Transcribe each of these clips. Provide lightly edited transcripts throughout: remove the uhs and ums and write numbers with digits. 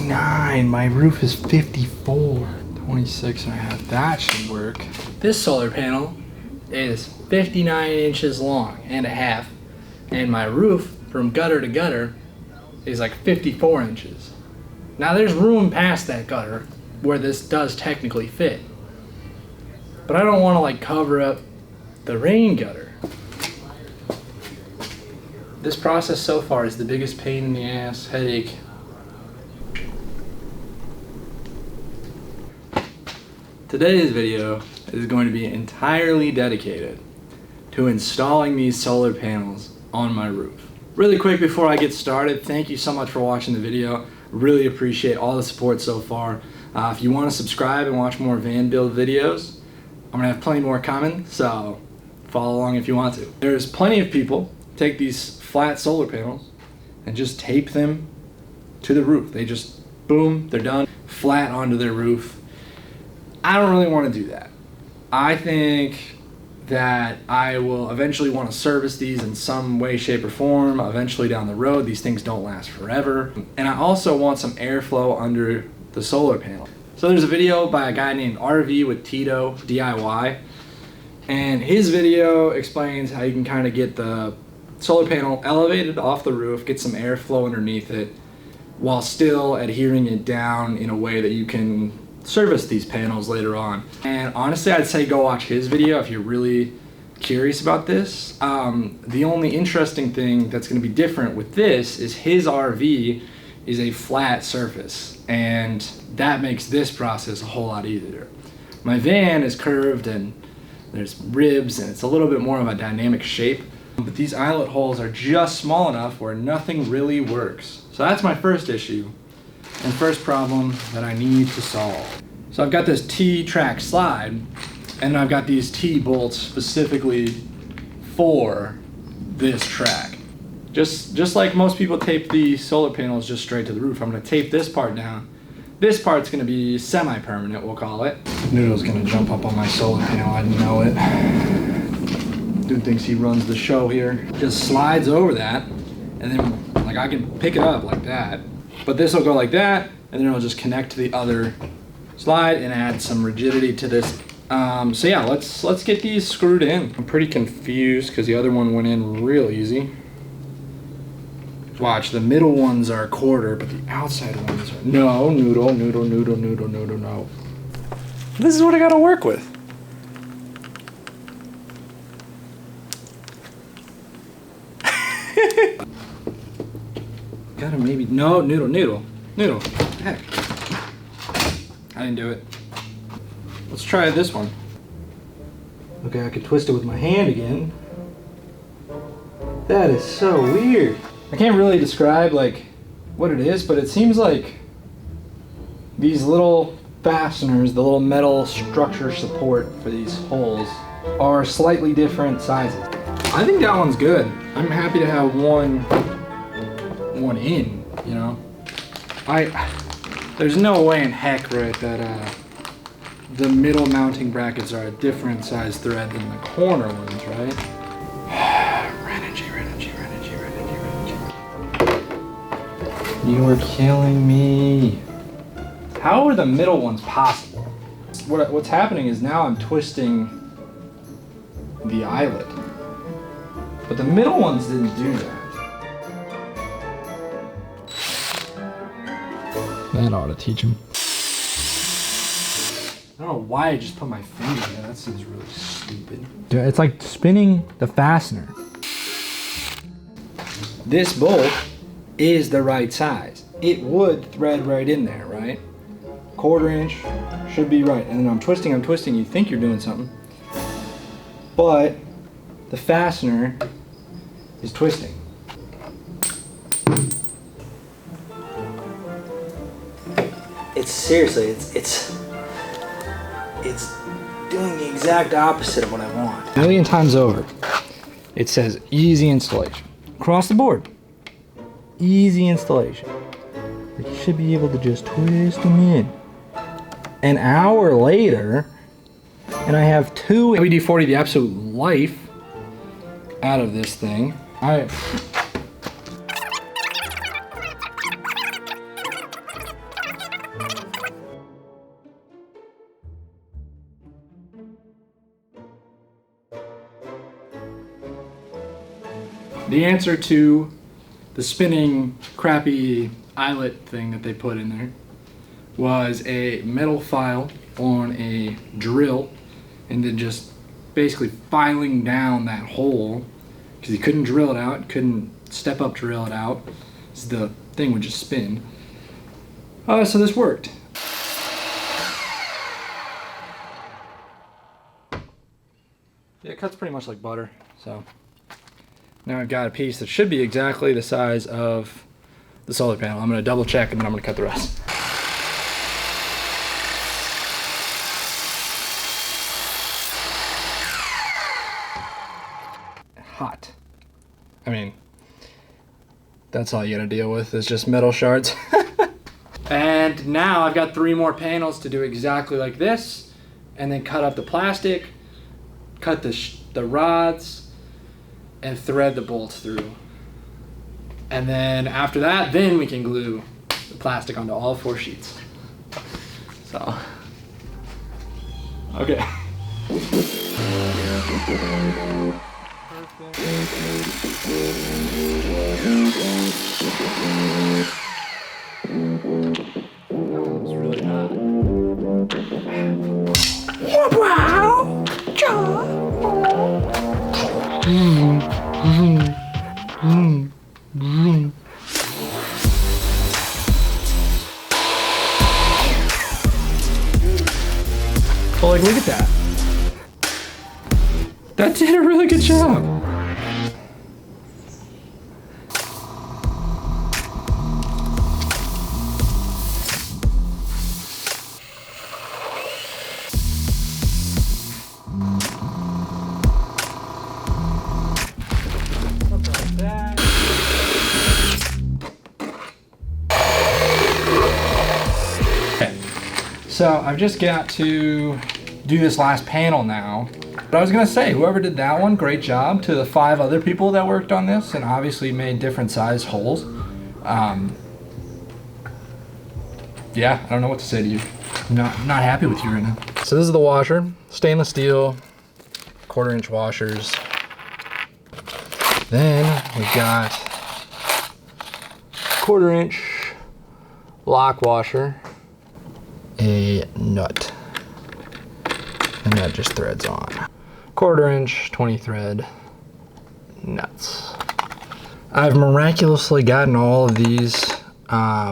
59. My roof is 54. 26 and a half. That should work. This solar panel is 59 inches long and a half. And my roof from gutter to gutter is like 54 inches. Now there's room past that gutter where this does technically fit. But I don't want to like cover up the rain gutter. This process so far is the biggest pain in the ass headache. Today's video is going to be entirely dedicated to installing these solar panels on my roof. Really quick before I get started, thank you so much for watching the video. Really appreciate all the support so far. If you want to subscribe and watch more van build videos, I'm gonna have plenty more coming, so follow along if you want to. There's plenty of people take these flat solar panels and just tape them to the roof. They just, boom, they're done, flat onto their roof. I don't really want to do that. I think that I will eventually want to service these in some way, shape, or form eventually down the road. These things don't last forever. And I also want some airflow under the solar panel. So there's a video by a guy named RV with Tito DIY, and his video explains how you can kind of get the solar panel elevated off the roof, get some airflow underneath it, while still adhering it down in a way that you can service these panels later on. And honestly, I'd say go watch his video if you're really curious about this. The only interesting thing that's going to be different with this is his RV is a flat surface, and that makes this process a whole lot easier. My van is curved and there's ribs and it's a little bit more of a dynamic shape, but these eyelet holes are just small enough where nothing really works. So that's my first issue and first problem that I need to solve. So I've got this T-track slide, and I've got these T-bolts specifically for this track. Just like most people tape the solar panels just straight to the roof, I'm gonna tape this part down. This part's gonna be semi-permanent, we'll call it. Noodle's gonna jump up on my solar panel, I know it. Dude thinks he runs the show here. Just slides over that, and then like I can pick it up like that. But this will go like that, and then it'll just connect to the other slide and add some rigidity to this. So yeah, let's get these screwed in. I'm pretty confused because the other one went in real easy. Watch, the middle ones are a quarter, but the outside ones are no. Noodle. This is what I gotta work with. Gotta maybe, no, noodle. Heck. I didn't do it. Let's try this one. Okay, I could twist it with my hand again. That is so weird. I can't really describe like what it is, but it seems like these little fasteners, the little metal structure support for these holes, are slightly different sizes. I think that one's good. I'm happy to have one in, you know. There's no way in heck, right, that the middle mounting brackets are a different size thread than the corner ones, right? Renogy. You are killing me. How are the middle ones possible? What's happening is now I'm twisting the eyelet, but the middle ones didn't do that. That ought to teach him. I don't know why I just put my finger in there. That seems really stupid. Dude, it's like spinning the fastener. This bolt is the right size. It would thread right in there, right? 1/4 inch should be right. And then I'm twisting, you think you're doing something. But the fastener is twisting. It's seriously, it's doing the exact opposite of what I want. A million times over, it says easy installation. Across the board, easy installation. But you should be able to just twist them in. An hour later, and I have two WD-40 the absolute life out of this thing. the answer to the spinning crappy eyelet thing that they put in there was a metal file on a drill, and then just basically filing down that hole because you couldn't drill it out, couldn't step up drill it out, so the thing would just spin. So this worked. Yeah, it cuts pretty much like butter. So now I've got a piece that should be exactly the size of the solar panel. I'm going to double check and then I'm going to cut the rest. Hot. I mean, that's all you got to deal with is just metal shards. And now I've got 3 more panels to do exactly like this, and then cut up the plastic, cut the rods, and thread the bolts through. And then after that, then we can glue the plastic onto all 4 sheets. So, okay. That was really hot. Wow! Well, like, look at that. That did a really good job. So I've just got to do this last panel now. But I was gonna say, whoever did that one, great job. To the 5 other people that worked on this and obviously made different sized holes. Yeah, I don't know what to say to you. I'm not happy with you right now. So this is the washer, stainless steel, 1/4-inch washers. Then we've got 1/4-inch lock washer, a nut, and that just threads on. 1/4-inch 20 thread nuts. I've miraculously gotten all of these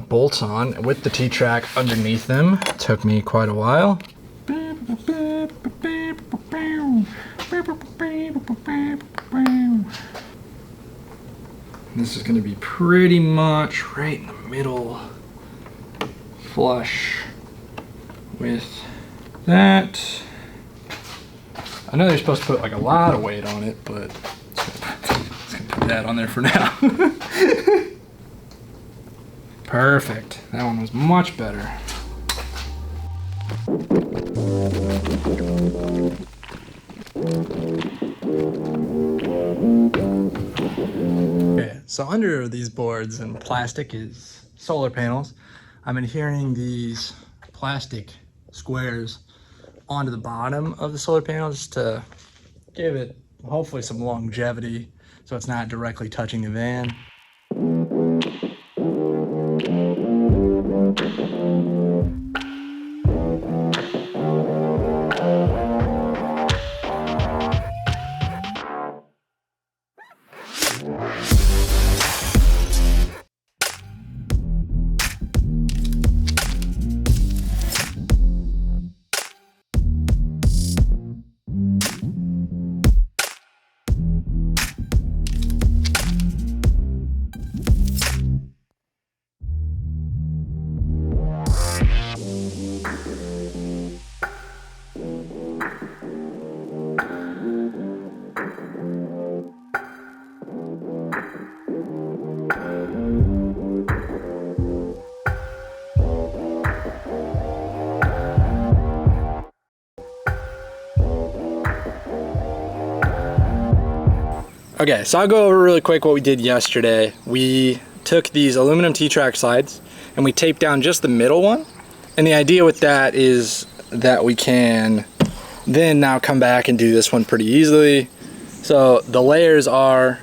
bolts on with the T-track underneath them. It took me quite a while. This is going to be pretty much right in the middle, flush with that. I know they're supposed to put like a lot of weight on it, but let's gonna put that on there for now. Perfect. That one was much better. Okay, so under these boards and plastic is solar panels. I'm adhering these plastic squares onto the bottom of the solar panel just to give it hopefully some longevity so it's not directly touching the van. Okay, so I'll go over really quick what we did yesterday. We took these aluminum T-track slides and we taped down just the middle one. And the idea with that is that we can then now come back and do this one pretty easily. So the layers are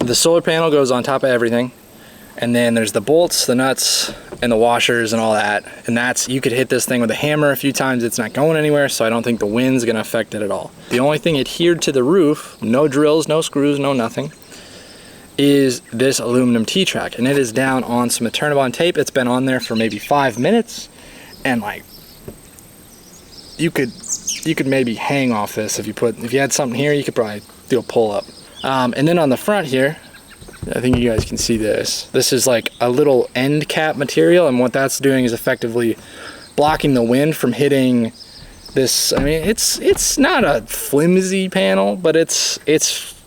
the solar panel goes on top of everything, and then there's the bolts, the nuts, and the washers and all that. And that's, you could hit this thing with a hammer a few times, it's not going anywhere, so I don't think the wind's gonna affect it at all. The only thing adhered to the roof, no drills, no screws, no nothing, is this aluminum T-track, and it is down on some Eternabond tape. It's been on there for maybe 5 minutes, and like, you could maybe hang off this if you had something here, you could probably do a pull-up. And then on the front here, I think you guys can see this. This is like a little end cap material, and what that's doing is effectively blocking the wind from hitting this. I mean, it's not a flimsy panel, but it's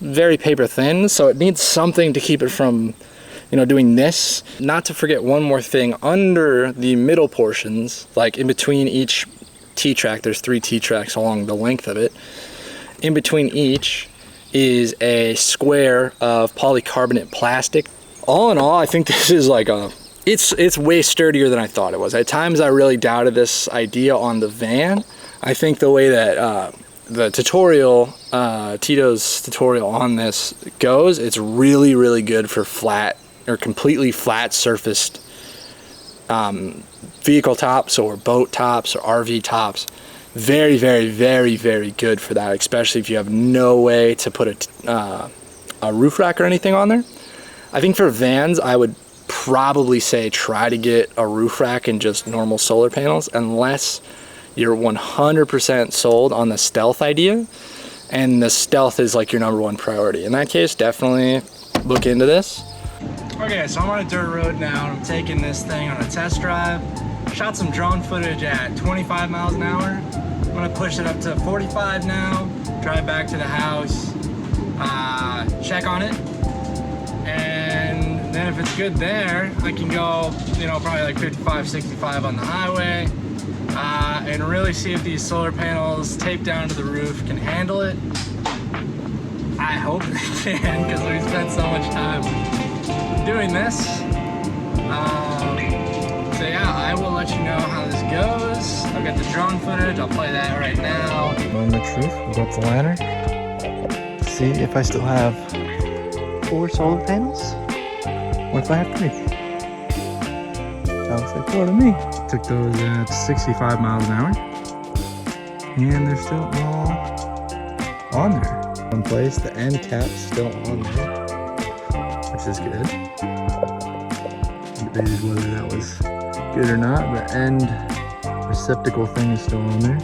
very paper thin, so it needs something to keep it from, you know, doing this. Not to forget one more thing, under the middle portions, like in between each T-track, there's 3 T-tracks along the length of it. In between each is a square of polycarbonate plastic. All in all, I think this is like it's way sturdier than I thought it was. At times I really doubted this idea on the van. I think the way that the tutorial, Tito's tutorial on this goes, it's really, really good for flat or completely flat surfaced vehicle tops or boat tops or RV tops. Very, very, very, very good for that, especially if you have no way to put a roof rack or anything on there. I think for vans, I would probably say try to get a roof rack and just normal solar panels, unless you're 100% sold on the stealth idea, and the stealth is like your #1 priority. In that case, definitely look into this. Okay, so I'm on a dirt road now, and I'm taking this thing on a test drive. Shot some drone footage at 25 miles an hour. I'm gonna push it up to 45 now, drive back to the house, check on it, and then if it's good there, I can go, you know, probably like 55, 65 on the highway, and really see if these solar panels taped down to the roof can handle it. I hope they can, because we spent so much time doing this. So yeah, I will let you know how this goes. I've got the drone footage, I'll play that right now. Moment of truth, we'll go up the ladder. See if I still have 4 solar panels, or if I have 3. Sounds like 4 to me. Took those at 65 miles an hour, and they're still all on there. One place, the end cap's still on there, which is good. Debated whether that was good or not. The end receptacle thing is still on there.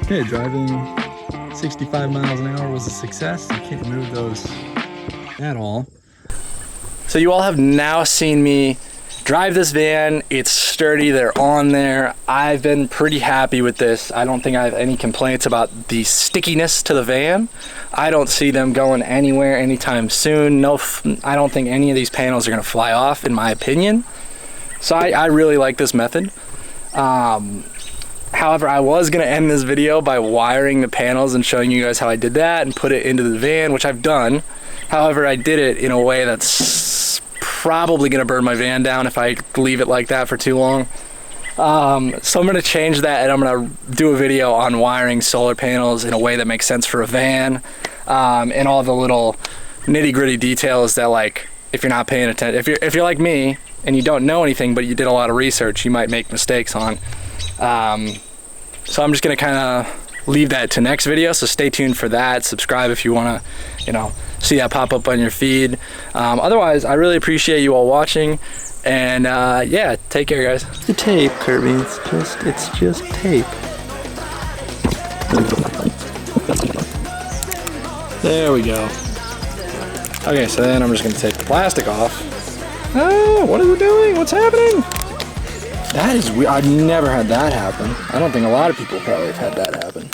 Okay, driving 65 miles an hour was a success. You can't move those at all. So you all have now seen me drive this van. It's sturdy, they're on there. I've been pretty happy with this. I don't think I have any complaints about the stickiness to the van. I don't see them going anywhere anytime soon. I don't think any of these panels are gonna fly off, in my opinion. So I really like this method. However, I was gonna end this video by wiring the panels and showing you guys how I did that and put it into the van, which I've done. However, I did it in a way that's probably gonna burn my van down if I leave it like that for too long. So I'm gonna change that, and I'm gonna do a video on wiring solar panels in a way that makes sense for a van, and all the little nitty-gritty details that, like, if you're not paying attention, if you're like me and you don't know anything but you did a lot of research, you might make mistakes on. So I'm just gonna kind of leave that to next video, so stay tuned for that. Subscribe if you want to, you know, see that pop up on your feed. Otherwise, I really appreciate you all watching, and yeah, take care, guys. The tape, Kirby, it's just tape. There we go. Okay, so then I'm just gonna take the plastic off. Oh, what are we doing? What's happening? That is weird. I've never had that happen. I don't think a lot of people probably have had that happen.